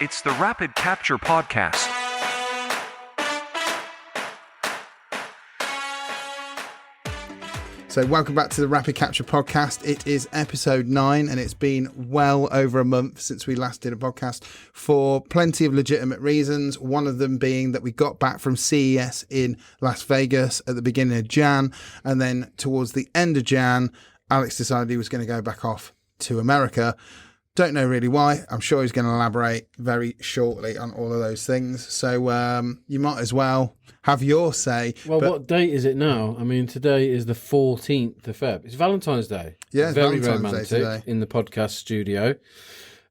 It's the Rapid Capture Podcast. So welcome back to the Rapid Capture Podcast. It is episode 9 and it's been well over a month since we last did a podcast for plenty of legitimate reasons. One of them being that we got back from CES in Las Vegas at the beginning of Jan, and then towards the end of Jan, Alex decided he was going to go back off to America. Don't know really why. I'm sure he's going to elaborate very shortly on all of those things. So you might as well have your say. Well, what date is it now? I mean, today is the 14th of Feb. It's Valentine's Day. Yeah, very Valentine's romantic Day today. in the podcast studio.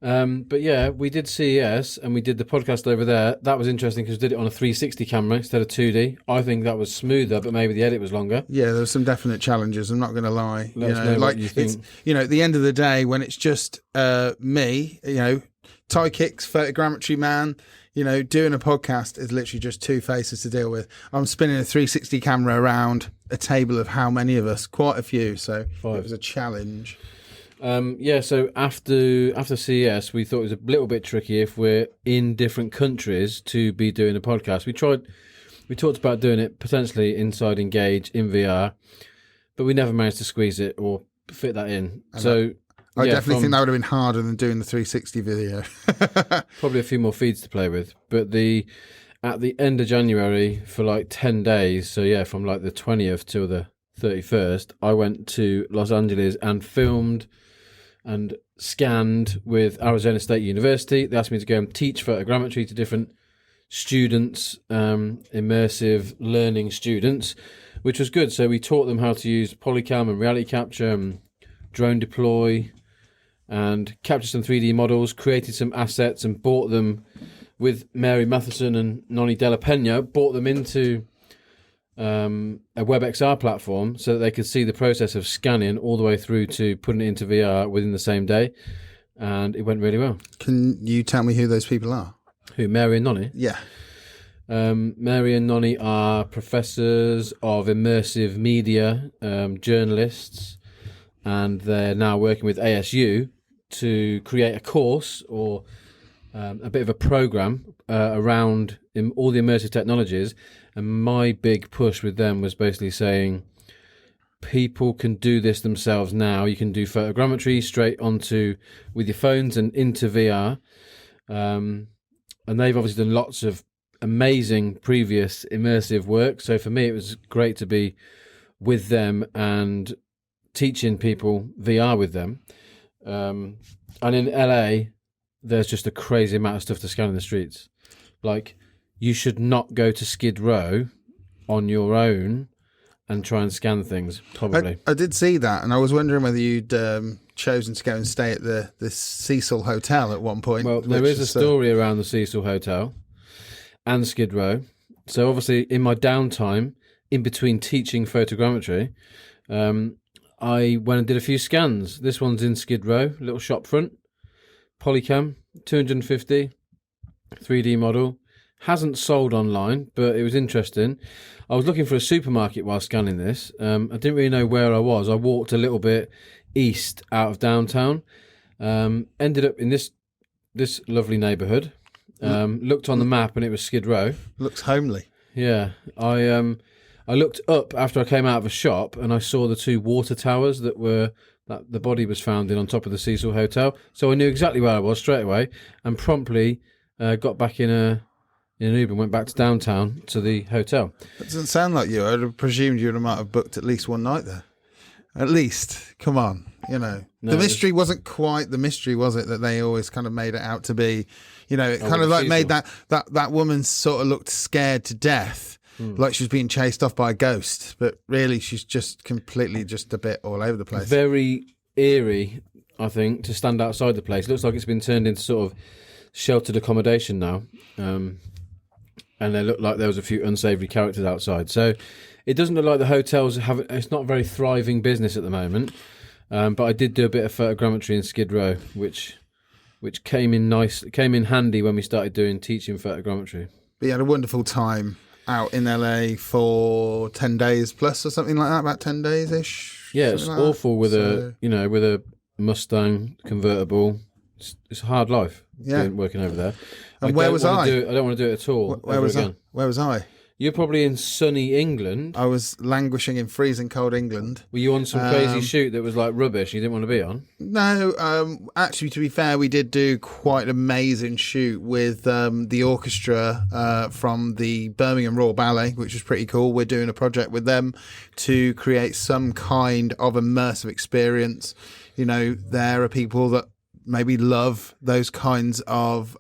But yeah, we did CES and we did the podcast over there. That was interesting because we did it on a 360 camera instead of 2D. I think that was smoother, but maybe the edit was longer. Yeah, there were some definite challenges. I'm not going to lie. Let us know what you think. It's, at the end of the day, when it's just me, Thai Kicks, photogrammetry man, doing a podcast is literally just two faces to deal with. I'm spinning a 360 camera around a table of how many of us? Quite a few. So 5. It was a challenge. So after CES, we thought it was a little bit tricky if we're in different countries to be doing a podcast. We talked about doing it potentially inside Engage in VR, but we never managed to squeeze it or fit that in. I definitely think that would have been harder than doing the 360 video. Probably a few more feeds to play with. But at the end of January for like 10 days, so yeah, from like the 20th till the 31st, I went to Los Angeles and filmed and scanned with Arizona State University. They asked me to go and teach photogrammetry to different students, immersive learning students, which was good. So we taught them how to use Polycam and reality capture and drone deploy and capture some 3D models, created some assets and bought them with Mary Matheson and Noni Della Pena, bought them into a WebXR platform so that they could see the process of scanning all the way through to putting it into VR within the same day, and it went really well. Can you tell me who those people are? Who, Mary and Noni? Yeah. Mary and Noni are professors of immersive media, journalists, and they're now working with ASU to create a course or a bit of a program around all the immersive technologies. And my big push with them was basically saying people can do this themselves now. You can do photogrammetry straight onto with your phones and into VR. And they've obviously done lots of amazing previous immersive work. So for me, it was great to be with them and teaching people VR with them. And in LA, there's just a crazy amount of stuff to scan in the streets. Like, you should not go to Skid Row on your own and try and scan things, probably. I did see that, and I was wondering whether you'd chosen to go and stay at the Cecil Hotel at one point. Well, there is a story around the Cecil Hotel and Skid Row. So obviously, in my downtime, in between teaching photogrammetry, I went and did a few scans. This one's in Skid Row, little shop front, Polycam, 250, 3D model. Hasn't sold online, but it was interesting. I was looking for a supermarket while scanning this. I didn't really know where I was. I walked a little bit east out of downtown. Ended up in this lovely neighbourhood. Looked on the map and it was Skid Row. Looks homely. Yeah. I looked up after I came out of a shop and I saw the 2 water towers that the body was found in on top of the Cecil Hotel. So I knew exactly where I was straight away and promptly got back in an Uber and went back to downtown to the hotel. That doesn't sound like you. I'd have presumed you might have booked at least one night there. At least. Come on. No, the mystery wasn't quite the mystery, was it, that they always kind of made it out to be? It kind of like made that woman sort of looked scared to death, like she was being chased off by a ghost. But really, she's just completely just a bit all over the place. Very eerie, I think, to stand outside the place. It looks like it's been turned into sort of sheltered accommodation now. And they look like there was a few unsavoury characters outside. So it doesn't look like the hotels it's not a very thriving business at the moment. But I did do a bit of photogrammetry in Skid Row, which came in handy when we started doing teaching photogrammetry. But you had a wonderful time out in LA for 10 days plus or something like that, about 10 days ish. Yeah, it's awful with a Mustang convertible, it's a hard life. Yeah. Working over there. And where was I? I don't want to do it at all. Where was again. I? Where was I? You're probably in sunny England. I was languishing in freezing cold England. Were you on some crazy shoot that was like rubbish you didn't want to be on? No, actually, to be fair, we did do quite an amazing shoot with the orchestra from the Birmingham Royal Ballet, which was pretty cool. We're doing a project with them to create some kind of immersive experience. You know, there are people that maybe love those kinds of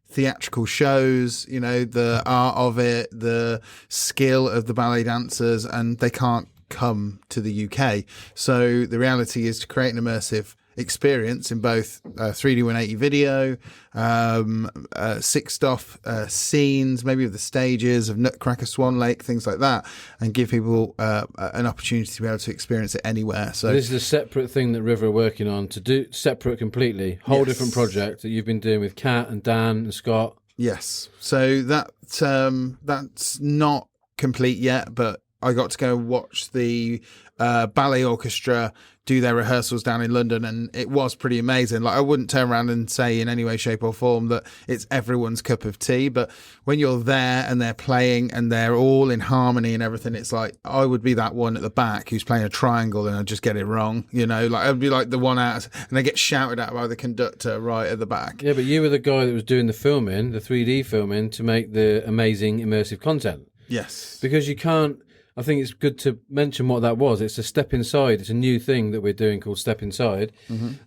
theatrical shows, you know, the art of it, the skill of the ballet dancers, and they can't come to the UK. So the reality is to create an immersive experience in both 3D 180 video, 6-off scenes, maybe of the stages of Nutcracker, Swan Lake, things like that, and give people an opportunity to be able to experience it anywhere. So this is a separate thing that River are working on to do, separate completely, whole different project that you've been doing with Kat and Dan and Scott. Yes, so that's not complete yet, but I got to go watch the ballet orchestra do their rehearsals down in London, and it was pretty amazing. Like, I wouldn't turn around and say in any way, shape or form that it's everyone's cup of tea, but when you're there and they're playing and they're all in harmony and everything, it's like I would be that one at the back who's playing a triangle and I just get it wrong, you know, like I'd be like the one out and I get shouted at by the conductor right at the back. Yeah, but you were the guy that was doing the filming, the 3D filming, to make the amazing immersive content. Yes. Because you can't, I think it's good to mention what that was. It's a step inside. It's a new thing that we're doing called Step Inside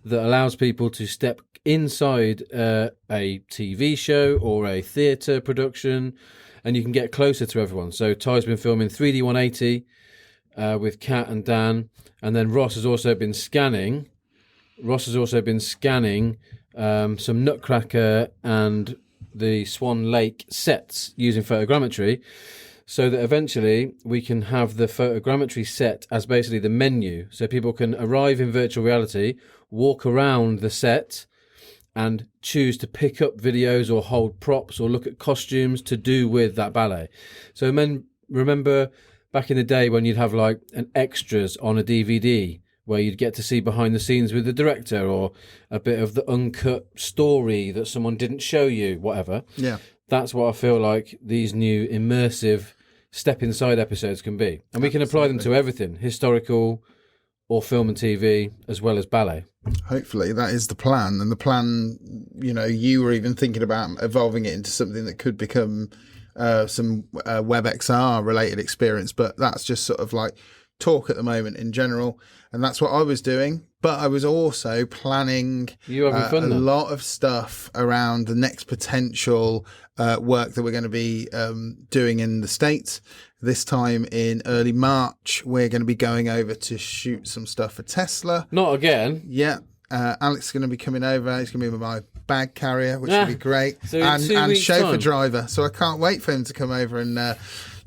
that allows people to step inside a TV show or a theatre production, and you can get closer to everyone. So Ty's been filming 3D 180 with Kat and Dan, and then Ross has also been scanning. Some Nutcracker and the Swan Lake sets using photogrammetry, so that eventually we can have the photogrammetry set as basically the menu. So people can arrive in virtual reality, walk around the set, and choose to pick up videos or hold props or look at costumes to do with that ballet. So remember back in the day when you'd have like an extras on a DVD where you'd get to see behind the scenes with the director or a bit of the uncut story that someone didn't show you, whatever. Yeah. That's what I feel like these new immersive step inside episodes can be. And we can apply them to everything, historical or film and TV, as well as ballet. Hopefully that is the plan. And the plan, you know, you were even thinking about evolving it into something that could become some WebXR related experience, but that's just sort of like talk at the moment in general. And that's what I was doing. But I was also planning a lot of stuff around the next potential work that we're going to be doing in the States. This time in early March, we're going to be going over to shoot some stuff for Tesla. Not again. Yeah. Alex is going to be coming over. He's going to be my bag carrier, which will be great. So and chauffeur driver. So I can't wait for him to come over and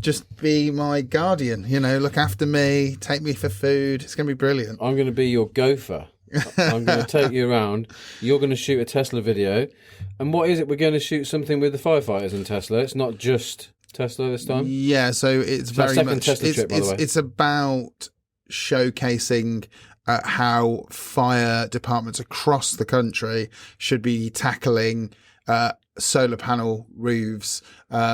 just be my guardian, you know, look after me, take me for food. It's going to be brilliant. I'm going to be your gopher. I'm going to take you around. You're going to shoot a Tesla video. And what is it? We're going to shoot something with the firefighters in Tesla. It's not just Tesla this time? Yeah, so it's very much... Tesla trip, by the way. It's about showcasing how fire departments across the country should be tackling solar panel roofs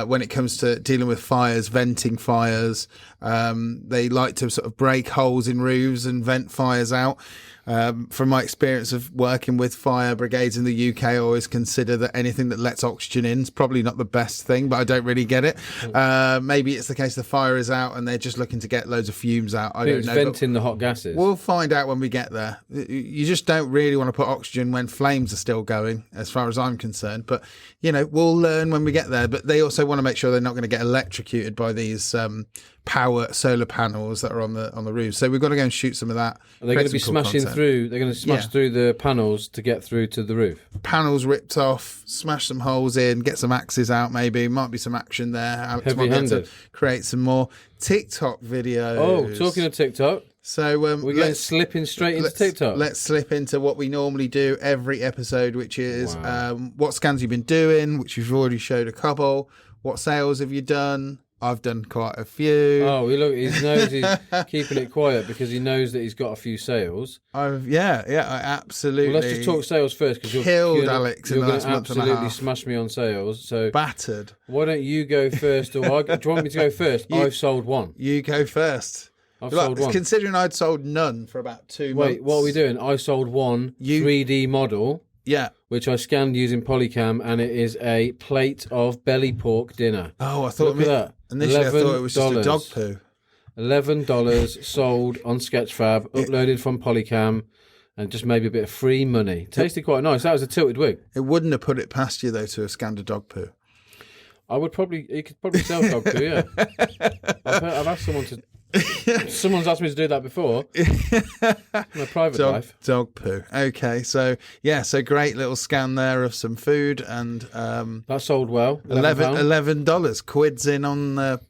when it comes to dealing with fires, venting fires. They like to sort of break holes in roofs and vent fires out. From my experience of working with fire brigades in the UK, I always consider that anything that lets oxygen in is probably not the best thing, but I don't really get it. Maybe it's the case the fire is out and they're just looking to get loads of fumes out. I don't know. Venting the hot gases. We'll find out when we get there. You just don't really want to put oxygen when flames are still going, as far as I'm concerned. But, you know, we'll learn when we get there. But they also want to make sure they're not going to get electrocuted by these power solar panels that are on the roof. So we've got to go and shoot some of that. They're going to be smashing through. They're going to smash through the panels to get through to the roof. Panels ripped off, smash some holes in, get some axes out. Maybe might be some action there. Alex might be able to create some more TikTok videos. Oh, talking of TikTok. So we're going slipping straight into TikTok. Let's slip into what we normally do every episode, which is what scans you've been doing, which you've already showed a couple. What sales have you done? I've done quite a few. Oh, look, he knows he's keeping it quiet because he knows that he's got a few sales. I absolutely. Well, let's just talk sales first because killed Alex in the last month and a absolutely half. smash me on sales. So Battered. why don't you go first? Or do you want me to go first? I've sold one. You go first. I've sold one. Considering I'd sold none for about 2 months. Wait, what are we doing? I sold one 3D model. Yeah. Which I scanned using Polycam, and it is a plate of belly pork dinner. Oh, I thought Look at that. Initially, I thought it was just a dog poo. $11 sold on Sketchfab, uploaded from Polycam, and just maybe a bit of free money. Tasted quite nice. That was a tilted wig. It wouldn't have put it past you though to have scanned a dog poo. You could probably sell dog poo. Yeah, I've asked someone to. Someone's asked me to do that before. In my private life. Dog poo. Okay, so great little scan there of some food and that sold well. $11 quids in on the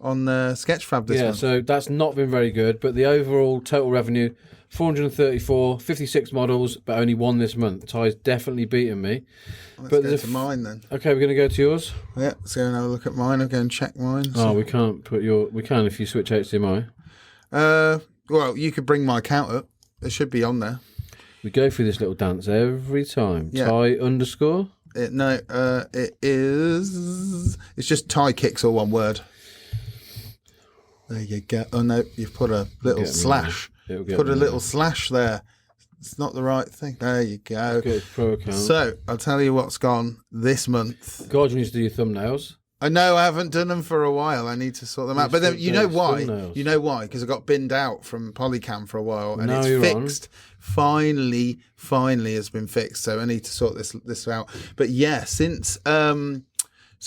Sketchfab this month. So that's not been very good, but the overall total revenue 434, 56 models, but only one this month. Ty's definitely beaten me. Let's go to mine then. Okay, we're going to go to yours. Yeah, let's go and have a look at mine. I'll go and check mine. Oh, we can't put we can if you switch HDMI. Well, you could bring my account up. It should be on there. We go through this little dance every time. Yeah. Ty_. It is. It's just Ty Kicks, all one word. There you go. Oh no, you've put a little slash. Put a little slash there. It's not the right thing. There you go. Good pro account. So I'll tell you what's gone this month. God, you need to do your thumbnails. I know I haven't done them for a while. I need to sort them out. But then you know why? Thumbnails. You know why? Because I got binned out from Polycam for a while, and now it's fixed. Finally has been fixed. So I need to sort this out. But yeah, since so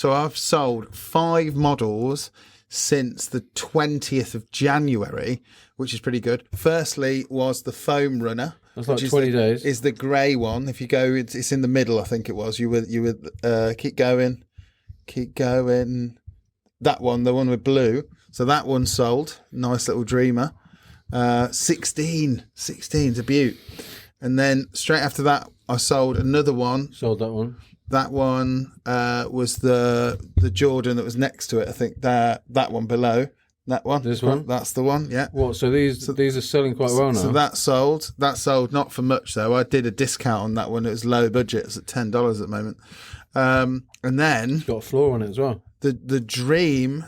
I've sold 5 models since the 20th of January, which is pretty good. Firstly was the foam runner. That's like 20 days. Is the grey one. If you go, it's in the middle, I think it was. You would keep going. That one, the one with blue. So that one sold. Nice little dreamer. 16 is a beaut. And then straight after that, I sold another one. Sold that one. That one was the Jordan that was next to it. I think that one below. That one. This one? That's the one, yeah. What? So these are selling quite well now? So that sold. Not for much, though. I did a discount on that one. It was low budget. It's at $10 at the moment. And then... It's got a floor on it as well. The dream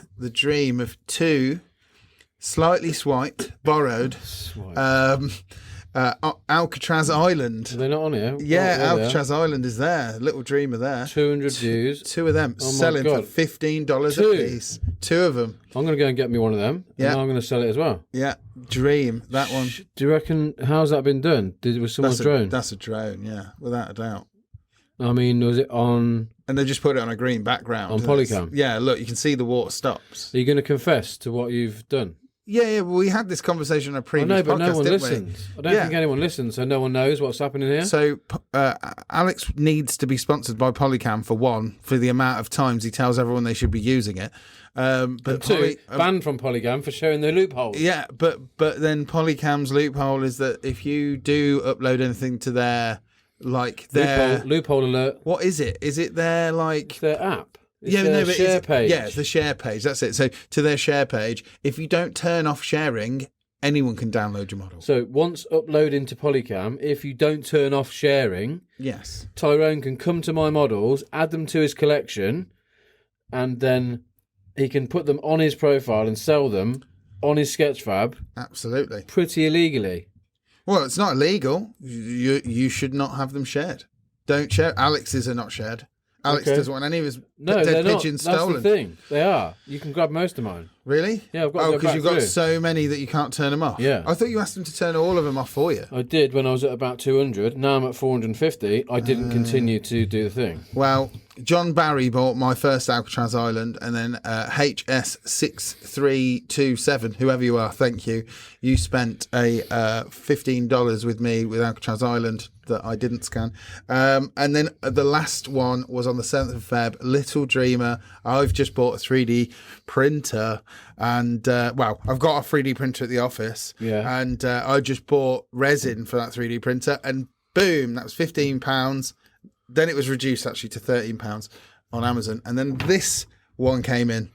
of 2 slightly borrowed... Alcatraz Island. Are they not on here? Yeah, Alcatraz Island is there. Little dreamer there. 200 views. 2 of them selling for $15 a piece. 2 of them. I'm going to go and get me one of them. Yeah. And I'm going to sell it as well. Yeah, dream. That one. Do you reckon, how's that been done? Was someone's drone? That's a drone, yeah, without a doubt. I mean, was it on... And they just put it on a green background. On Polycam? Yeah, look, you can see the water stops. Are you going to confess to what you've done? Yeah, well, we had this conversation on a previous podcast, but no one didn't listens. we? I don't think anyone listens, so no one knows what's happening here. So Alex needs to be sponsored by Polycam for one, for the amount of times he tells everyone they should be using it. But and 2, banned from Polycam for showing their loopholes. Yeah, but then Polycam's loophole is that if you do upload anything to their loophole alert. What is it? Is it their their app? It's share page. Yeah, it's the share page. That's it. So to their share page, if you don't turn off sharing, anyone can download your model. So once uploading to Polycam, if you don't turn off sharing, yes, Tyrone can come to my models, add them to his collection, and then he can put them on his profile and sell them on his Sketchfab. Absolutely. Pretty illegally. Well, it's not illegal. You should not have them shared. Don't share. Alex's are not shared. Alex doesn't want any of his dead pigeons stolen. That's the thing. They are. You can grab most of mine. Really? Yeah, I've got. Because you've got so many that you can't turn them off. Yeah. I thought you asked them to turn all of them off for you. I did when I was at about 200. Now I'm at 450. I didn't continue to do the thing. Well, John Barry bought my first Alcatraz Island, and then HS6327, whoever you are, thank you. You spent a $15 with me with Alcatraz Island that I didn't scan. And then the last one was on the 7th of Feb, Little Dreamer. I've just bought a 3D printer, and I've got a 3D printer at the office. Yeah. And I just bought resin for that 3D printer, and boom, that was £15. Then it was reduced actually to £13 on Amazon, and then this one came in.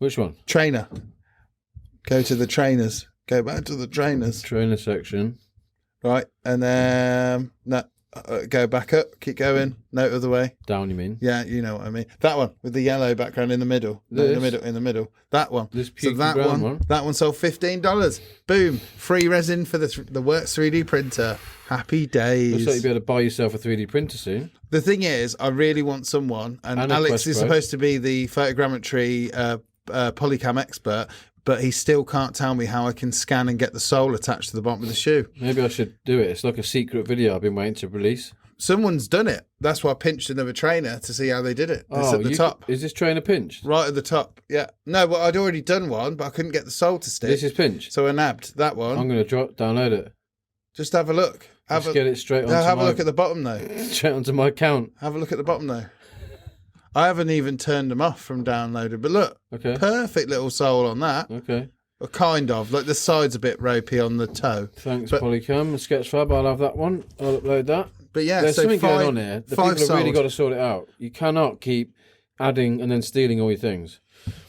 Which one? Trainer. Go to the trainers. Go back to the trainers. Trainer section. Right, and then go back up. Keep going. No other way. Down, you mean? Yeah, you know what I mean. That one with the yellow background in the middle. No, in the middle. That one. This So pukey that brown one. That one sold $15. Boom. Free resin for the Works 3D printer. Happy days. Looks like you'll be able to buy yourself a 3D printer soon. The thing is, I really want someone, and And a Alex Quest is Pro. supposed to be the photogrammetry polycam expert, but he still can't tell me how I can scan and get the sole attached to the bottom of the shoe. Maybe I should do it. It's like a secret video I've been waiting to release. Someone's done it. That's why I pinched another trainer to see how they did it. It's at the you top. Is this trainer pinched? Right at the top, yeah. No, but I'd already done one, but I couldn't get the sole to stick. This is pinched. So I nabbed that one. I'm going to download it. Just have a look. Let's get it straight onto have my, a look at the bottom though. straight onto my account. Have a look at the bottom though. I haven't even turned them off from downloaded, but look, Okay. perfect little sole on that. Okay. Or kind of, like the side's a bit ropey on the toe. Thanks, But- Polycam. Sketchfab, I'll have that one. I'll upload that. But yeah, There's so something five, going on here. The five people have really sold. got to sort it out. You cannot keep adding and then stealing all your things.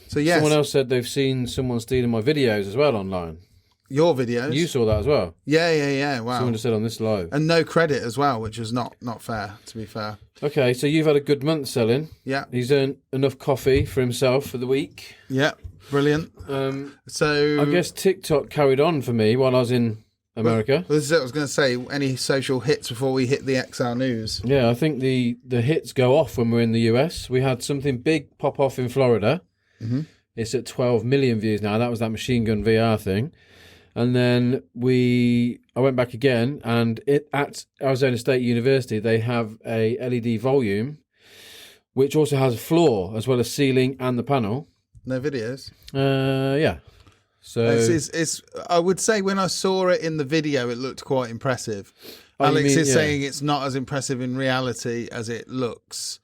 So yes, Someone else said they've seen someone stealing my videos as well online. your videos. You saw that as well. Yeah. Wow. Someone just said on this live. And no credit as well, which was not fair, to be fair. Okay, so you've had a good month selling. Yeah. He's earned enough coffee for himself for the week. Yeah. Brilliant. So I guess TikTok carried on for me while I was in America. Well, this is what I was going to say. Any social hits before we hit the XR news? Yeah, I think the hits go off when we're in the US. We had something big pop off in Florida. Mm-hmm. It's at 12 million views now. That was that machine gun VR thing. And then I went back again, and at Arizona State University, they have a LED volume, which also has a floor as well as ceiling and the panel. No videos. Yeah. So It's I would say when I saw it in the video, it looked quite impressive. Oh, you Alex mean- is yeah. saying it's not as impressive in reality as it looks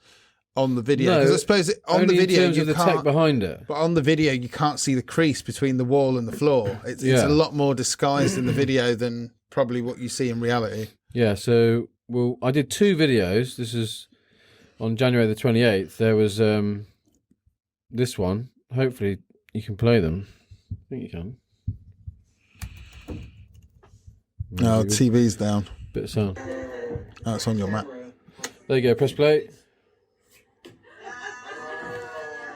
on the video. No, Because I suppose on only the video in terms you of the can't. tech behind it. But on the video, you can't see the crease between the wall and the floor. It's Yeah. a lot more disguised in the video than probably what you see in reality. Yeah, so I did 2 videos. This is on January the 28th. There was this one. Hopefully you can play them. I think you can. No, TV's down. Bit of sound. Oh, it's on your map. There you go, press play.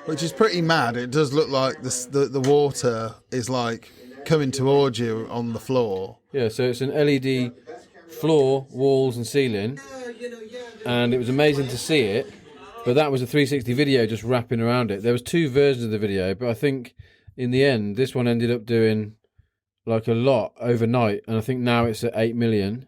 Which is pretty mad. It does look like the water is like coming towards you on the floor. Yeah, so it's an LED floor, walls and ceiling. And it was amazing to see it. But that was a 360 video just wrapping around it. There was 2 versions of the video, but I think in the end, this one ended up doing like a lot overnight. And I think now it's at 8 million.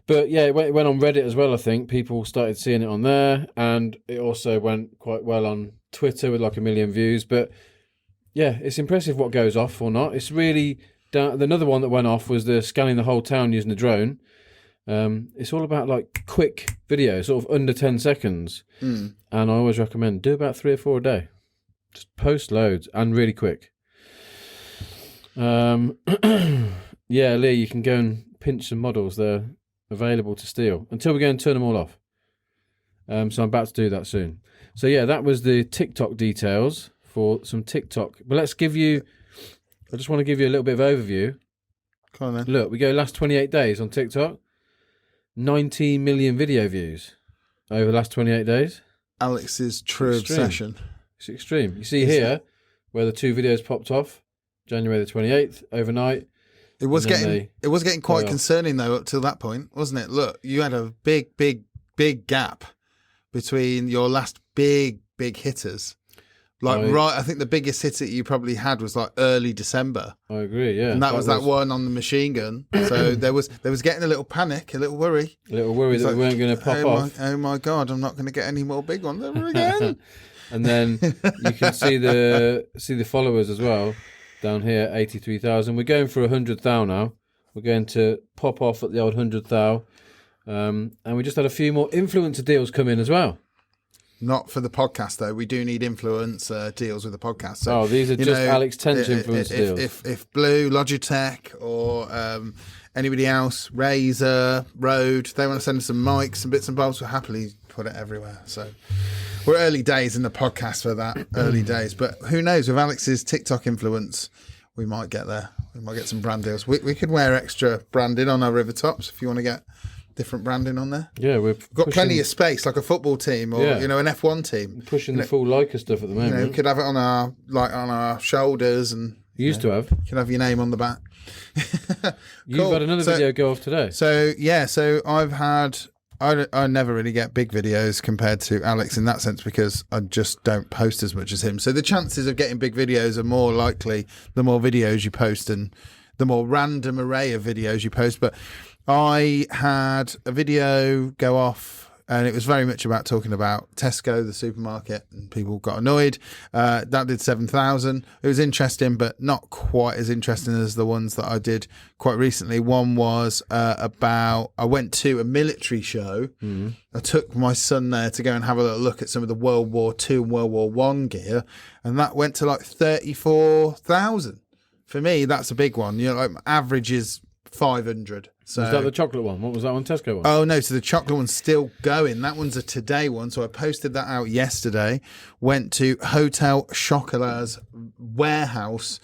But yeah, it went on Reddit as well, I think. People started seeing it on there. And it also went quite well on Twitter with like 1 million views. But yeah, it's impressive what goes off or not. It's really... Another one that went off was the scanning the whole town using a drone. It's all about like quick videos, sort of under 10 seconds. And I always recommend do about 3 or 4 a day. Just post loads and really quick. Yeah, Lee, you can go and pinch some models. They're available to steal until we go and turn them all off. So I'm about to do that soon. So yeah, that was the TikTok details for some TikTok. But I just want to give you a little bit of overview. Come on then. Look, we go last 28 days on TikTok. 19 million video views over the last 28 days. Alex's true Extreme. obsession. It's extreme. You see here where the 2 videos popped off, January the 28th, overnight. It was And then getting quite off. concerning though up till that point, wasn't it? Look, you had a big gap between your last big hitters. I think the biggest hit that you probably had was like early December. I agree, yeah. And that was that one on the machine gun. So there was getting a little panic, a little worry. A little worry that we weren't going to pop off. Oh my God, I'm not going to get any more big ones ever again. And then you can see the followers as well down here, 83,000. We're going for 100,000 now. We're going to pop off at the old 100,000. And we just had a few more influencer deals come in as well. Not for the podcast though. We do need influence deals with the podcast. So, these are just Alex Tench influence deals. If Blue, Logitech, or anybody else, Razer, Rode, they want to send us some mics and bits and bobs, we'll happily put it everywhere. So we're early days in the podcast for that. Early days, but who knows? With Alex's TikTok influence, we might get there. We might get some brand deals. We could wear extra branding on our river tops if you want to get different branding on there. Yeah, we've got plenty of space, like a football team or an F1 team. Pushing the full Leica stuff at the moment. We could have it on our shoulders, and you used to have. You can have your name on the back. You've had another video go off today. So I've had. I never really get big videos compared to Alex in that sense because I just don't post as much as him. So the chances of getting big videos are more likely the more videos you post and the more random array of videos you post. But I had a video go off and it was very much about talking about Tesco, the supermarket, and people got annoyed. That did 7,000. It was interesting, but not quite as interesting as the ones that I did quite recently. One was about, I went to a military show. I took my son there to go and have a little look at some of the World War II and World War I gear, and that went to like 34,000. For me, that's a big one. Like average is 500. So, was that the chocolate one? What was that one? Tesco one? Oh, no. So the chocolate one's still going. That one's a today one. So I posted that out yesterday. Went to Hotel Chocolat's warehouse,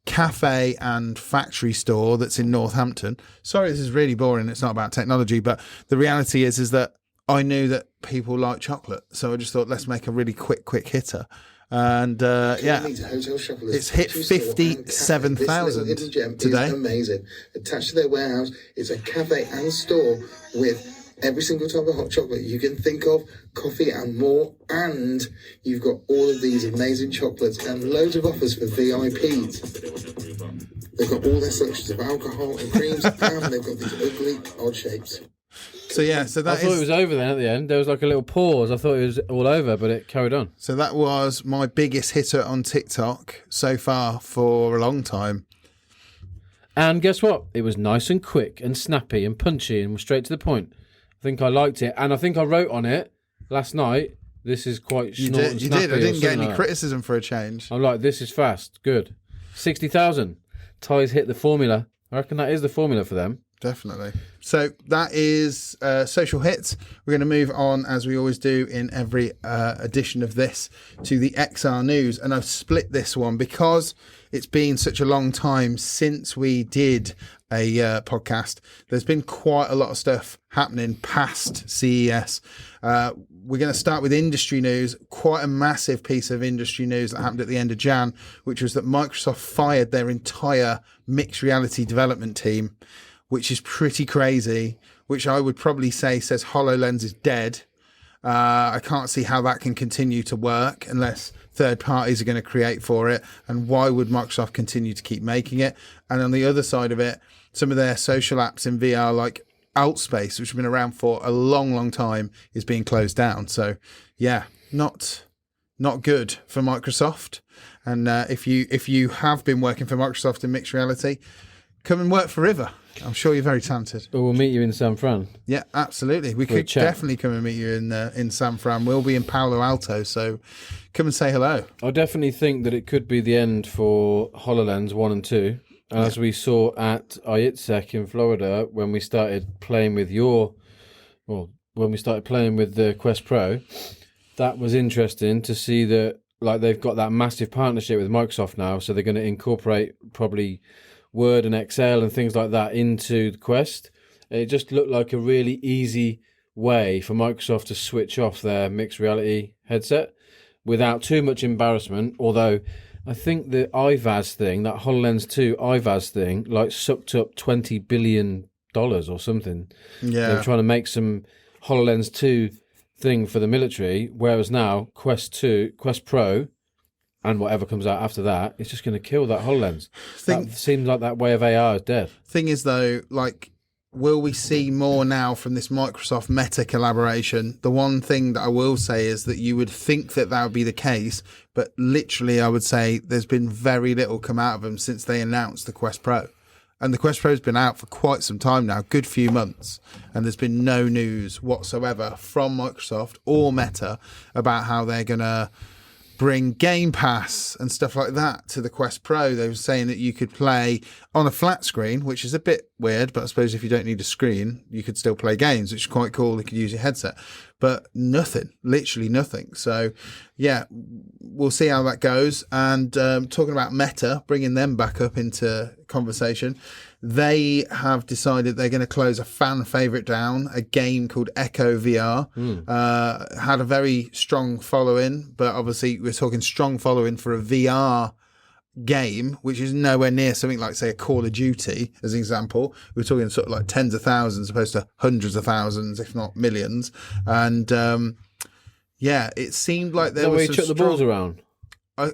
cafe and factory store that's in Northampton. Sorry, this is really boring. It's not about technology. But the reality is that I knew that people like chocolate. So I just thought, let's make a really quick hitter. And it's hit 57,000 today. Is amazing. Attached to their warehouse, it's a cafe and store with every single type of hot chocolate you can think of, coffee and more. And you've got all of these amazing chocolates and loads of offers for VIPs. They've got all their selections of alcohol and creams, and they've got these ugly odd shapes. So I thought it was over then at the end. There was like a little pause. I thought it was all over, but it carried on. So that was my biggest hitter on TikTok so far for a long time. And guess what? It was nice and quick and snappy and punchy and straight to the point. I think I liked it. And I think I wrote on it last night, this is quite snort and snappy. You did. I didn't get any criticism for a change. I'm like, this is fast. Good. 60,000. Ty's hit the formula. I reckon that is the formula for them. Definitely. So that is social hits. We're going to move on, as we always do in every edition of this, to the XR news. And I've split this one because it's been such a long time since we did a podcast. There's been quite a lot of stuff happening past CES. We're going to start with industry news. Quite a massive piece of industry news that happened at the end of Jan, which was that Microsoft fired their entire mixed reality development team, which is pretty crazy, which I would probably say says HoloLens is dead. I can't see how that can continue to work unless third parties are going to create for it. And why would Microsoft continue to keep making it? And on the other side of it, some of their social apps in VR, like Altspace, which have been around for a long time, is being closed down. So, yeah, not good for Microsoft. And if you have been working for Microsoft in mixed reality, come and work for River. I'm sure you're very talented. Well, we'll meet you in San Fran. Yeah, absolutely. We could definitely come and meet you in San Fran. We'll be in Palo Alto, so come and say hello. I definitely think that it could be the end for HoloLens 1 and 2. As we saw at IITSEC in Florida when we started playing with when we started playing with the Quest Pro, that was interesting to see that like they've got that massive partnership with Microsoft now, so they're going to incorporate probably Word and Excel and things like that into the Quest. It just looked like a really easy way for Microsoft to switch off their mixed reality headset without too much embarrassment, although I think the IVAS thing, that HoloLens 2 IVAS thing, like sucked up $20 billion or something. Yeah. They're trying to make some HoloLens 2 thing for the military, whereas now Quest Pro and whatever comes out after that, it's just going to kill that HoloLens. That seems like that way of AR is dead. Thing is, though, like, will we see more now from this Microsoft Meta collaboration? The one thing that I will say is that you would think that would be the case, but literally I would say there's been very little come out of them since they announced the Quest Pro. And the Quest Pro's been out for quite some time now, good few months, and there's been no news whatsoever from Microsoft or Meta about how they're going to bring Game Pass and stuff like that to the Quest Pro. They were saying that you could play on a flat screen, which is a bit weird, but I suppose if you don't need a screen, you could still play games, which is quite cool. You could use your headset, but nothing, literally nothing. So yeah, we'll see how that goes. And talking about Meta, bringing them back up into conversation, they have decided they're going to close a fan favorite down, a game called Echo VR. Had a very strong following, but obviously we're talking strong following for a VR game, which is nowhere near something like, say, a Call of Duty, as an example. We're talking sort of like tens of thousands opposed to hundreds of thousands, if not millions. And yeah, it seemed like there was where you some chuck the balls around.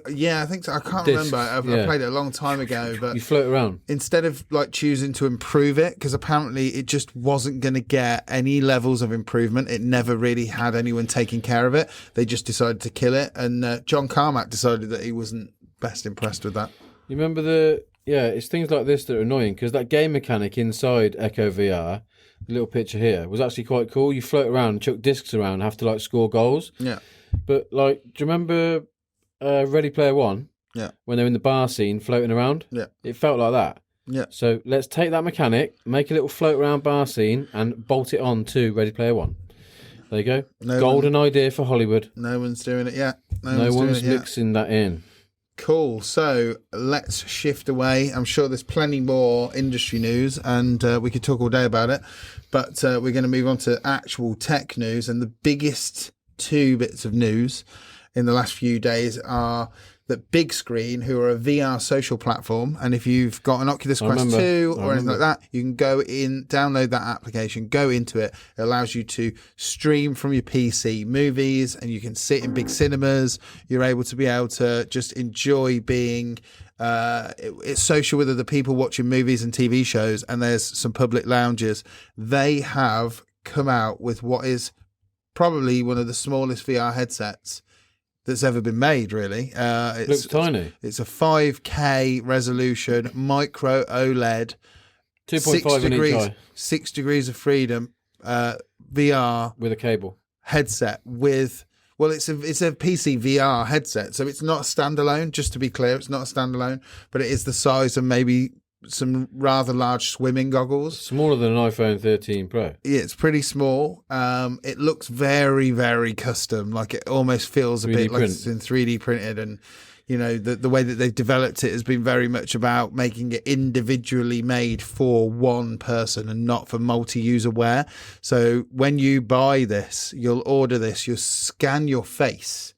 Yeah, I think so. I can't Discs, remember. I played it a long time ago, but You float around. instead of like choosing to improve it, because apparently it just wasn't going to get any levels of improvement. It never really had anyone taking care of it. They just decided to kill it. And John Carmack decided that he wasn't best impressed with that. You remember it's things like this that are annoying, because that game mechanic inside Echo VR, the little picture here, was actually quite cool. You float around, chuck discs around, and have to like score goals. Yeah. But like, do you remember Ready Player One? Yeah. When they're in the bar scene floating around? Yeah. It felt like that. Yeah. So let's take that mechanic, make a little float around bar scene, and bolt it on to Ready Player One. There you go. Golden idea for Hollywood. No one's doing it yet. No one's mixing that in. Cool. So let's shift away. I'm sure there's plenty more industry news, and we could talk all day about it. But we're going to move on to actual tech news. And the biggest two bits of news in the last few days are that Big Screen, who are a VR social platform, and if you've got an Oculus Quest 2 or anything like that, you can go in, download that application, go into it. It allows you to stream from your PC movies, and you can sit in big cinemas. You're able to just enjoy being it's social with other people watching movies and TV shows, and there's some public lounges. They have come out with what is probably one of the smallest VR headsets that's ever been made, really. It looks tiny. It's a 5K resolution, micro OLED, 2.5 in each eye. 6 degrees of freedom, VR With a cable. headset with... Well, it's a PC VR headset, so it's not a standalone, just to be clear. It's not a standalone, but it is the size of maybe some rather large swimming goggles. Smaller than an iPhone 13 Pro. Yeah, it's pretty small. It looks very, very custom. Like it almost feels a 3D bit like print. it's in 3D printed. And, you know, the way that they've developed it has been very much about making it individually made for one person and not for multi-user wear. So when you buy this, you'll order this, you'll scan your face.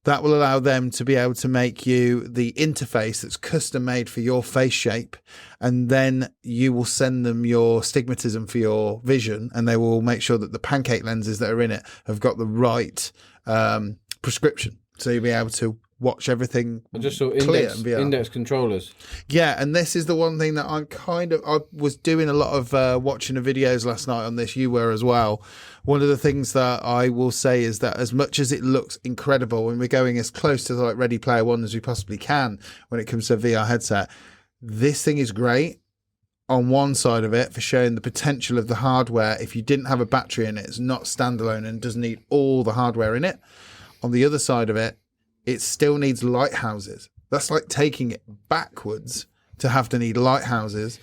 That will allow them to be able to make you the interface that's custom made for your face shape. And then you will send them your stigmatism for your vision, and they will make sure that the pancake lenses that are in it have got the right prescription. So you'll be able to watch everything. I just saw index controllers. Yeah, and this is the one thing that I was doing a lot of watching the videos last night on this. You were as well. One of the things that I will say is that as much as it looks incredible, and we're going as close to like Ready Player One as we possibly can when it comes to a VR headset, this thing is great on one side of it for showing the potential of the hardware. If you didn't have a battery in it, it's not standalone and doesn't need all the hardware in it. On the other side of it, it still needs lighthouses. That's like taking it backwards to have to need lighthouses.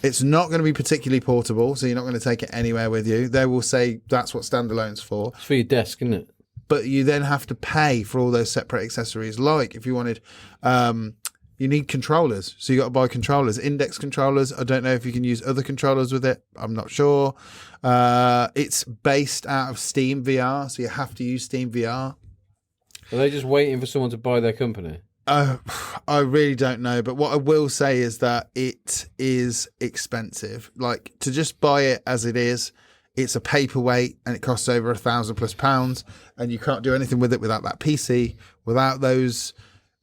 It's not going to be particularly portable, so you're not going to take it anywhere with you. They will say that's what standalone's for. It's for your desk, isn't it? But you then have to pay for all those separate accessories. Like if you wanted, you need controllers. So you got to buy controllers, index controllers. I don't know if you can use other controllers with it. I'm not sure. It's based out of Steam VR, so you have to use Steam VR. Are they just waiting for someone to buy their company? I really don't know, but what I will say is that it is expensive. Like to just buy it as it is, it's a paperweight and it costs over £1,000+, and you can't do anything with it without that PC, without those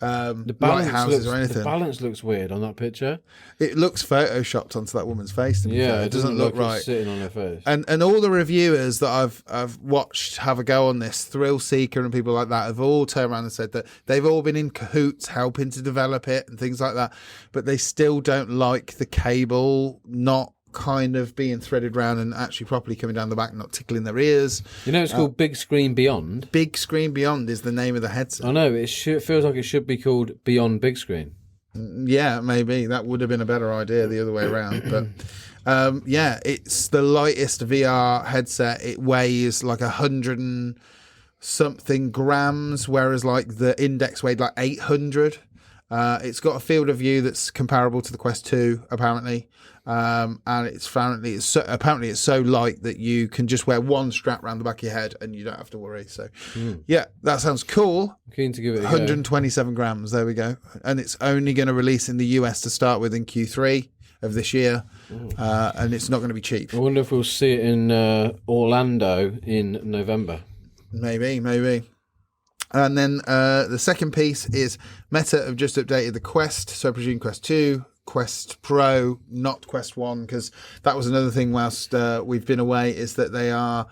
lighthouses or anything. The balance looks weird on that picture. It looks photoshopped onto that woman's face. To be fair. It doesn't look right. It's sitting on her face. And all the reviewers that I've watched have a go on this, Thrill Seeker and people like that, have all turned around and said that they've all been in cahoots helping to develop it and things like that, but they still don't like the cable not kind of being threaded round and actually properly coming down the back, not tickling their ears. You know, it's called Big Screen Beyond. Big Screen Beyond is the name of the headset. I know, it feels like it should be called Beyond Big Screen. Yeah, maybe that would have been a better idea the other way around. But yeah, it's the lightest VR headset. It weighs like 100 and something grams, whereas like the Index weighed like 800. It's got a field of view that's comparable to the Quest 2, apparently. And apparently it's so light that you can just wear one strap around the back of your head and you don't have to worry. So, yeah, that sounds cool. I'm keen to give it a 127 grams. There we go. And it's only going to release in the US to start with in Q3 of this year. And it's not going to be cheap. I wonder if we'll see it in Orlando in November. Maybe. And then the second piece is Meta have just updated the Quest. So I presume Quest 2, Quest Pro, not Quest 1, because that was another thing whilst we've been away, is that they are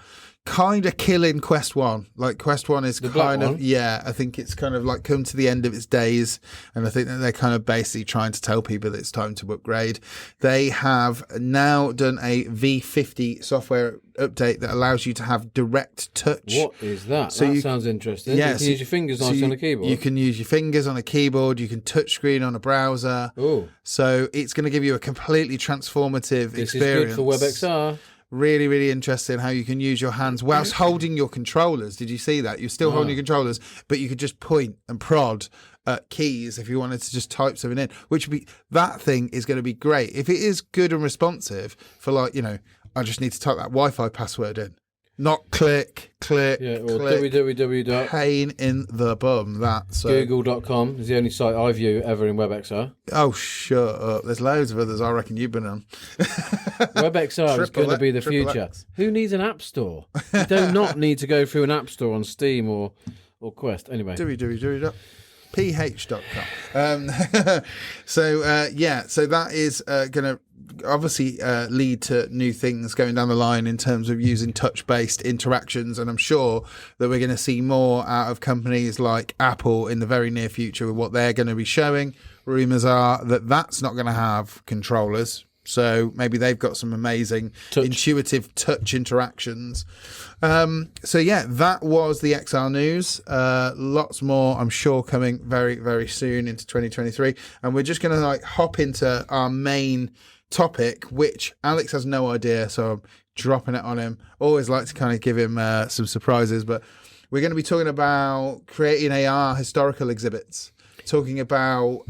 kind of killing Quest 1. Like Quest 1 is kind of, yeah, I think it's kind of like come to the end of its days. And I think that they're kind of basically trying to tell people that it's time to upgrade. They have now done a V50 software update that allows you to have direct touch. What is that? So that sounds interesting. Yeah, you can use your fingers on a keyboard. You can use your fingers on a keyboard. You can touch screen on a browser. Oh. So it's going to give you a completely transformative experience. This is good for WebXR. Really, really interesting how you can use your hands whilst holding your controllers. Did you see that? You're still holding your controllers, but you could just point and prod at keys if you wanted to just type something in, which would be, that thing is going to be great. If it is good and responsive for like, you know, I just need to type that Wi-Fi password in. Not click, Yeah, or click. www. Pain in the bum, that. So. Google.com is the only site I view ever in WebXR. Oh, shut up. There's loads of others I reckon you've been on. WebXR is going to be the future. X. Who needs an app store? You do not need to go through an app store on Steam or Quest. Anyway. www.ph.com. So that is going to obviously lead to new things going down the line in terms of using touch-based interactions, and I'm sure that we're going to see more out of companies like Apple in the very near future with what they're going to be showing. Rumours are that that's not going to have controllers, so maybe they've got some amazing intuitive touch interactions. So yeah, that was the XR news. Lots more, I'm sure, coming very, very soon into 2023, and we're just going to like hop into our main topic, which Alex has no idea, so I'm dropping it on him. Always like to kind of give him some surprises, but we're going to be talking about creating AR historical exhibits, talking about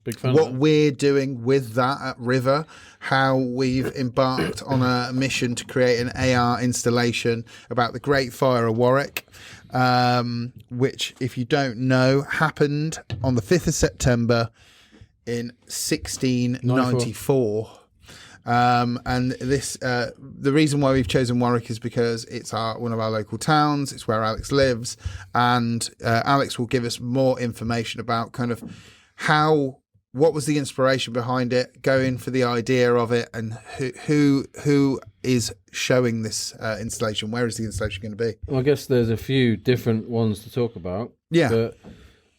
big fan what we're doing with that at River, how we've embarked on a mission to create an AR installation about the Great Fire of Warwick, which, if you don't know, happened on the 5th of September in 1694. And this the reason why we've chosen Warwick is because it's one of our local towns. It's where Alex lives, and Alex will give us more information about kind of what was the inspiration behind it, going for the idea of it, and who is showing this installation. Where is the installation going to be? Well, I guess there's a few different ones to talk about. Yeah, but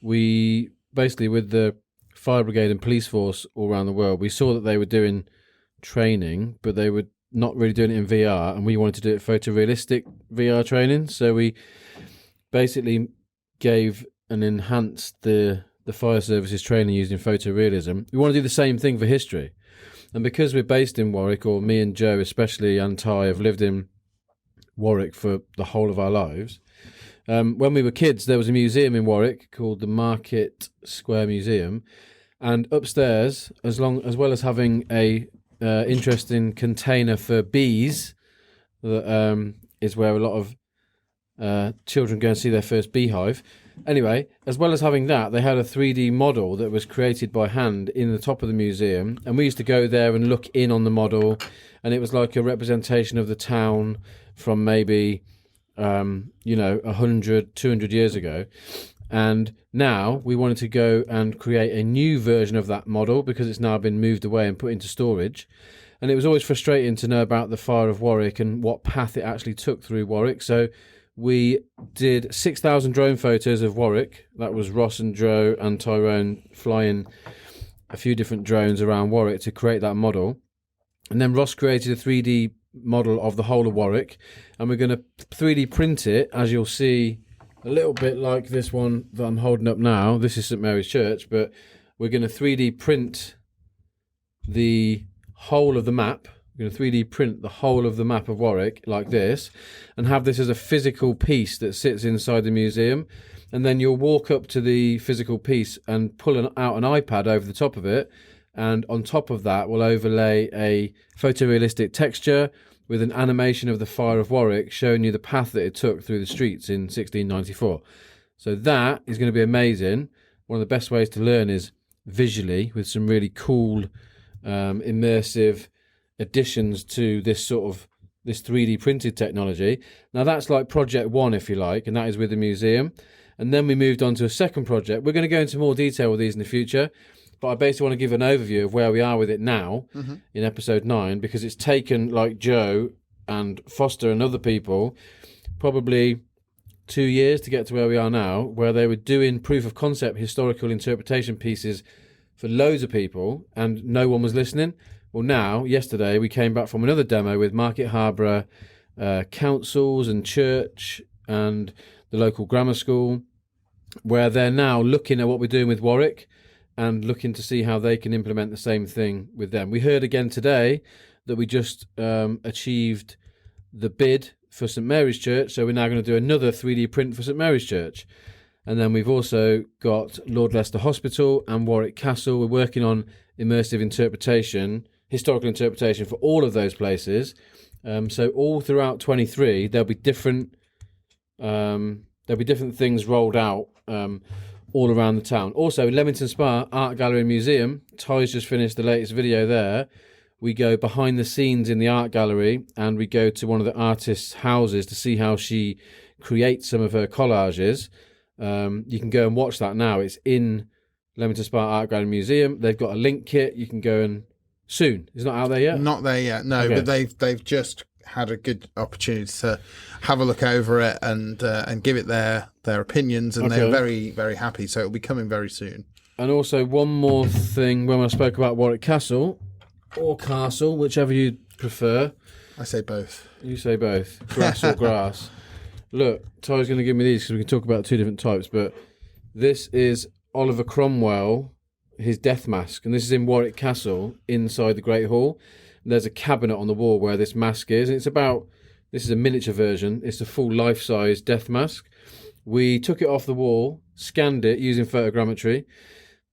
we basically, with the fire brigade and police force all around the world, we saw that they were doing training, but they were not really doing it in VR, and we wanted to do it photorealistic VR training. So we basically gave and enhanced the fire services training using photorealism. We want to do the same thing for history, and because we're based in Warwick, or me and Joe especially, and Ty have lived in Warwick for the whole of our lives. When we were kids, there was a museum in Warwick called the Market Square Museum, and upstairs, as well as having a interesting container for bees, that is where a lot of children go and see their first beehive. Anyway, as well as having that, they had a 3D model that was created by hand in the top of the museum, and we used to go there and look in on the model, and it was like a representation of the town from maybe 100, 200 years ago. And now we wanted to go and create a new version of that model because it's now been moved away and put into storage. And it was always frustrating to know about the Fire of Warwick and what path it actually took through Warwick. So we did 6,000 drone photos of Warwick. That was Ross and Joe and Tyrone flying a few different drones around Warwick to create that model. And then Ross created a 3D model of the whole of Warwick, and we're going to 3D print it, as you'll see, a little bit like this one that I'm holding up now. This is St Mary's Church, but we're going to 3D print the whole of the map. We're going to 3D print the whole of the map of Warwick like this, and have this as a physical piece that sits inside the museum. And then you'll walk up to the physical piece and pull out an iPad over the top of it, and on top of that we'll overlay a photorealistic texture with an animation of the Fire of Warwick showing you the path that it took through the streets in 1694. So that is going to be amazing. One of the best ways to learn is visually, with some really cool immersive additions to this 3D printed technology. Now that's like project one, if you like, and that is with the museum. And then we moved on to a second project. We're going to go into more detail with these in the future, but I basically want to give an overview of where we are with it now in episode 9, because it's taken, like Joe and Foster and other people, probably 2 years to get to where we are now, where they were doing proof of concept historical interpretation pieces for loads of people and no one was listening. Well, now, yesterday, we came back from another demo with Market Harborough councils and church and the local grammar school, where they're now looking at what we're doing with Warwick and looking to see how they can implement the same thing with them. We heard again today that we just achieved the bid for St Mary's Church, so we're now going to do another 3D print for St Mary's Church. And then we've also got Lord Leicester Hospital and Warwick Castle. We're working on immersive interpretation, historical interpretation for all of those places. So all throughout 23, there'll be different things rolled out all around the town. Also, Leamington Spa Art Gallery and Museum, Ty's just finished the latest video there. We go behind the scenes in the art gallery and we go to one of the artists' houses to see how she creates some of her collages. You can go and watch that now. It's in Leamington Spa Art Gallery and Museum. They've got a link kit. You can go and soon. It's not out there yet? Not there yet, no, Okay. but they've just had a good opportunity to have a look over it and give it their opinions, and they're very, very happy. So it'll be coming very soon. And also one more thing, when I spoke about Warwick Castle, or Castle, whichever you prefer. I say both. You say both. Grass or grass. Look, Ty's going to give me these because we can talk about two different types, but this is Oliver Cromwell, his death mask, and this is in Warwick Castle, inside the Great Hall. There's a cabinet on the wall where this mask is, and this is a miniature version, it's a full life-size death mask. We took it off the wall, scanned it using photogrammetry,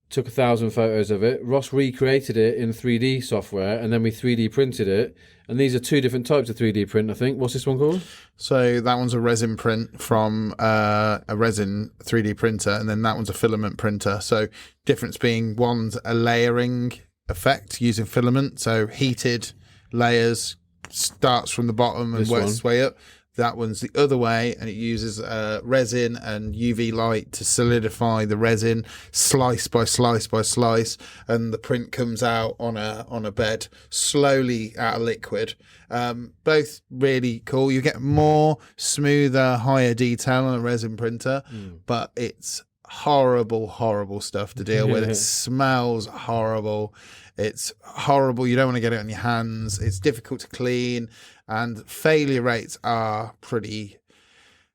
took 1,000 photos of it. Ross recreated it in 3D software, and then we 3D printed it. And these are two different types of 3D print, I think. What's this one called? So that one's a resin print from a resin 3D printer, and then that one's a filament printer. So difference being one's a layering effect using filament, so heated layers, starts from the bottom and works its way up. That one's the other way, and it uses resin and UV light to solidify the resin, slice by slice by slice, and the print comes out on a bed slowly out of liquid. Both really cool. You get more smoother, higher detail on a resin printer, but it's horrible stuff to deal with. It smells horrible. It's horrible. You don't want to get it on your hands. It's difficult to clean, and failure rates are pretty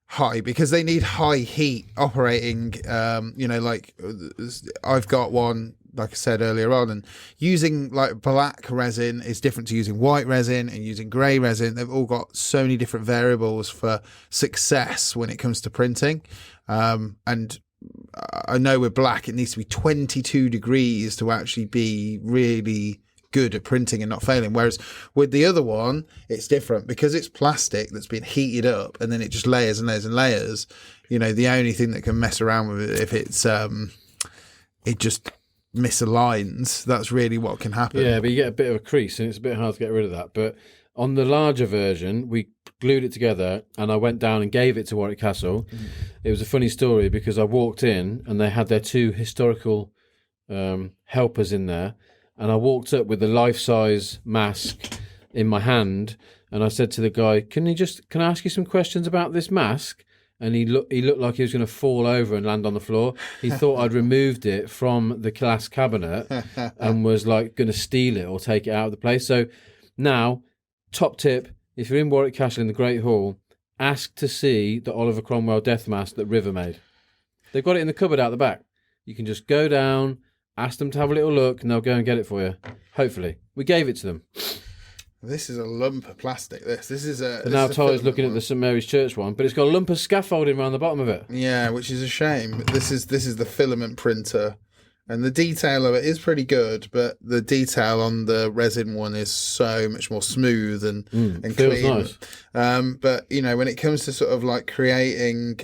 high because they need high heat operating. Like I've got one, like I said earlier on, and using like black resin is different to using white resin and using grey resin. They've all got so many different variables for success when it comes to printing. And I know with black, it needs to be 22 degrees to actually be really good at printing and not failing. Whereas with the other one, it's different because it's plastic that's been heated up and then it just layers and layers and layers. You know, the only thing that can mess around with it if it's it just misaligns, that's really what can happen. Yeah, but you get a bit of a crease and it's a bit hard to get rid of that. But on the larger version, we glued it together and I went down and gave it to Warwick Castle. It was a funny story because I walked in and they had their two historical helpers in there, and I walked up with the life-size mask in my hand and I said to the guy, can I ask you some questions about this mask? And he looked like he was going to fall over and land on the floor. He thought I'd removed it from the glass cabinet and was like going to steal it or take it out of the place. So Now, top tip, if you're in Warwick Castle in the Great Hall, ask to see the Oliver Cromwell death mask that River made. They've got it in the cupboard out the back. You can just go down, ask them to have a little look, and they'll go and get it for you. Hopefully. We gave it to them. This is a lump of plastic. This is a. So now Tyler's looking at the St Mary's Church one, but it's got a lump of scaffolding around the bottom of it. Yeah, which is a shame. This is the filament printer, and the detail of it is pretty good, but the detail on the resin one is so much more smooth and feels clean. nice. But you know, when it comes to sort of like creating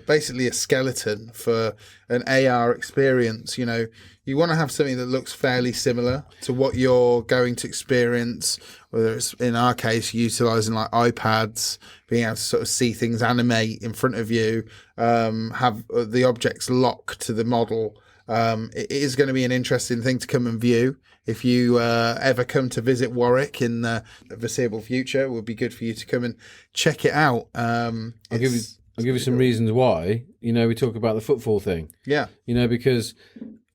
basically a skeleton for an AR experience, you know, you want to have something that looks fairly similar to what you're going to experience, whether it's, in our case, utilising like iPads, being able to sort of see things animate in front of you, have the objects locked to the model. It is going to be an interesting thing to come and view. If you ever come to visit Warwick in the foreseeable future, it would be good for you to come and check it out. I'll give you some reasons why. You know, we talk about the footfall thing. Yeah. You know, because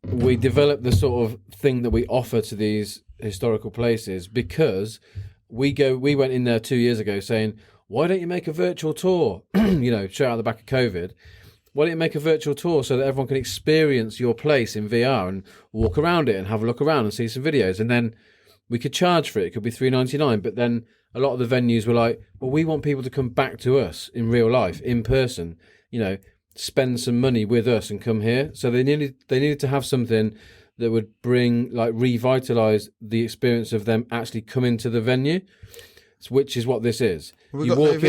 we developed the sort of thing that we offer to these historical places because we went in there 2 years ago saying, why don't you make a virtual tour? You know, straight out the back of COVID. Why don't you make a virtual tour so that everyone can experience your place in VR and walk around it and have a look around and see some videos? And then we could charge for it. It could be $3.99. But then a lot of the venues were like, well, we want people to come back to us in real life, in person, you know, spend some money with us and come here. So they needed to have something that would revitalise the experience of them actually coming to the venue, which is what this is. You walk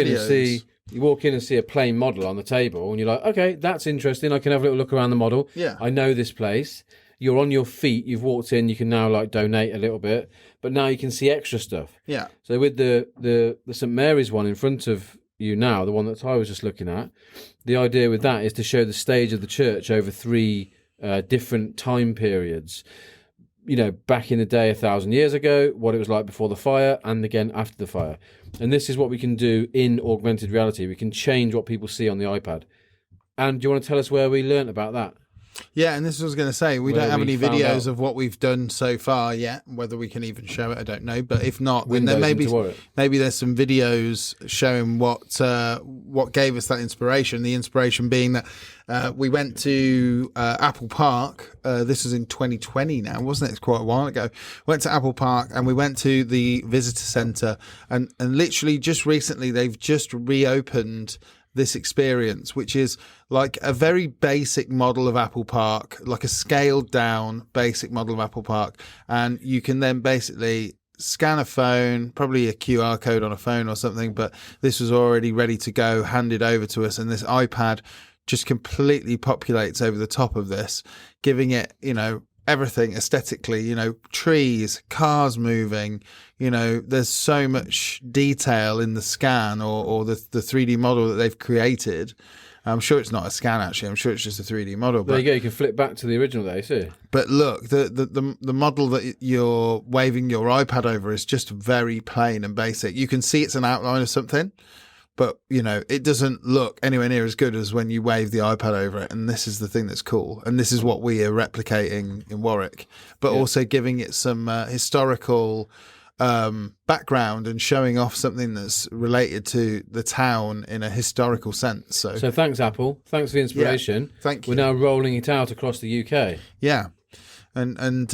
in and see a plain model on the table and you're like, okay, that's interesting. I can have a little look around the model. Yeah. I know this place. You're on your feet. You've walked in. You can now like donate a little bit, but now you can see extra stuff. Yeah. So with the St Mary's one in front of you now, the one that I was just looking at, the idea with that is to show the stage of the church over 3 different time periods. You know, back in the day, 1,000 years ago, what it was like before the fire, and again after the fire. And this is what we can do in augmented reality. We can change what people see on the iPad. And do you want to tell us where we learnt about that? Yeah, and this is what I was going to say. We don't have any videos of what we've done so far yet. Whether we can even show it, I don't know. But if not, then maybe there's some videos showing what gave us that inspiration. The inspiration being that we went to Apple Park. This was in 2020 now, wasn't it? It's quite a while ago. Went to Apple Park and we went to the visitor centre. And literally just recently, they've just reopened this experience, which is like a very basic model of Apple Park, like a scaled down basic model of Apple Park. And you can then basically scan a phone, probably a QR code on a phone or something, but this was already ready to go, handed over to us. And this iPad just completely populates over the top of this, giving it, you know, everything aesthetically, you know, trees, cars moving, you know, there's so much detail in the scan or the 3D model that they've created. I'm sure it's not a scan, actually. I'm sure it's just a 3D model. There you go. You can flip back to the original there, you see. But look, the model that you're waving your iPad over is just very plain and basic. You can see it's an outline of something, but, you know, it doesn't look anywhere near as good as when you wave the iPad over it. And this is the thing that's cool. And this is what we are replicating in Warwick, but also giving it some historical background and showing off something that's related to the town in a historical sense. So thanks, Apple. Thanks for the inspiration. Yeah, thank you. We're now rolling it out across the UK. Yeah. And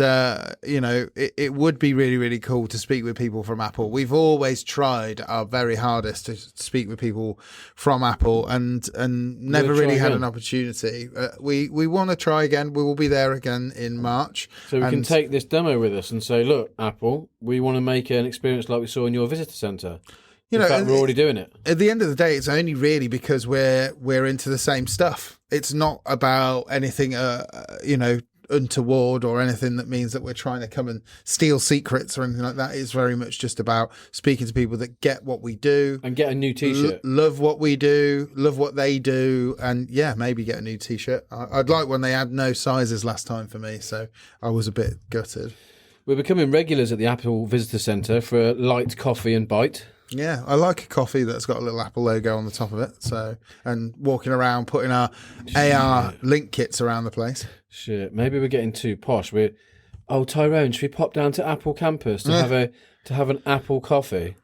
you know, it would be really, really cool to speak with people from Apple. We've always tried our very hardest to speak with people from Apple and never really had an opportunity. We want to try again. We will be there again in March. So we can take this demo with us and say, look, Apple, we want to make an experience like we saw in your visitor centre. In fact, we're already doing it. At the end of the day, it's only really because we're into the same stuff. It's not about anything, you know, untoward or anything that means that we're trying to come and steal secrets or anything like that. It's very much just about speaking to people that get what we do and get a new t-shirt, love what we do, love what they do, and yeah, maybe get a new t-shirt. I'd like one. They had no sizes last time for me, so I was a bit gutted. We're becoming regulars at the Apple Visitor Centre for a light coffee and bite. Yeah, I like a coffee that's got a little Apple logo on the top of it. So, and walking around putting our AR link kits around the place. Shit, maybe we're getting too posh. Tyrone, should we pop down to Apple campus to have a to have an apple coffee.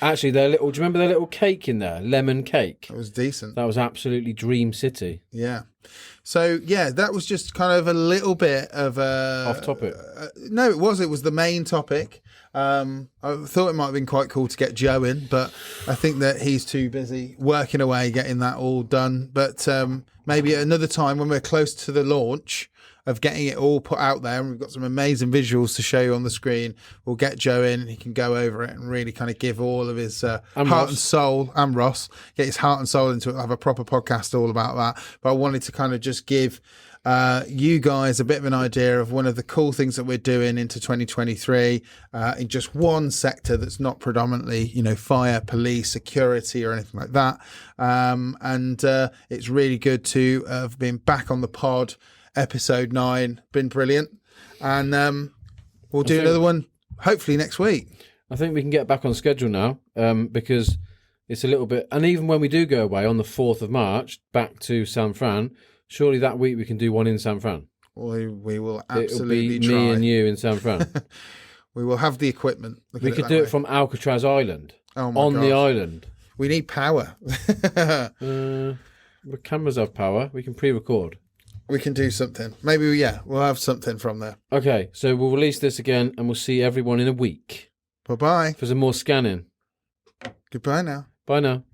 Actually, do you remember their little cake in there? Lemon cake. It was decent. That was absolutely Dream City. Yeah. So, yeah, that was just kind of a little bit of a... Off topic. No, it was. It was the main topic. I thought it might have been quite cool to get Joe in, but I think that he's too busy working away, getting that all done. But maybe at another time when we're close to the launch of getting it all put out there, and we've got some amazing visuals to show you on the screen, we'll get Joe in and he can go over it and really kind of give all of his heart and soul, and Ross, get his heart and soul into it, have a proper podcast all about that. But I wanted to kind of just give you guys a bit of an idea of one of the cool things that we're doing into 2023 in just one sector that's not predominantly, fire, police, security or anything like that. And it's really good to have been back on the pod. Episode 9, been brilliant. And we'll do another one hopefully next week. I think we can get back on schedule now because it's a little bit... And even when we do go away on the 4th of March, back to San Fran, surely that week we can do one in San Fran. We will absolutely It'll be try. me and you in San Fran. We will have the equipment. We could do it from Alcatraz Island. Oh my on God. The island. We need power. The cameras have power. We can pre-record. We can do something. Maybe, we'll have something from there. Okay, so we'll release this again and we'll see everyone in a week. Bye-bye. For some more scanning. Goodbye now. Bye now.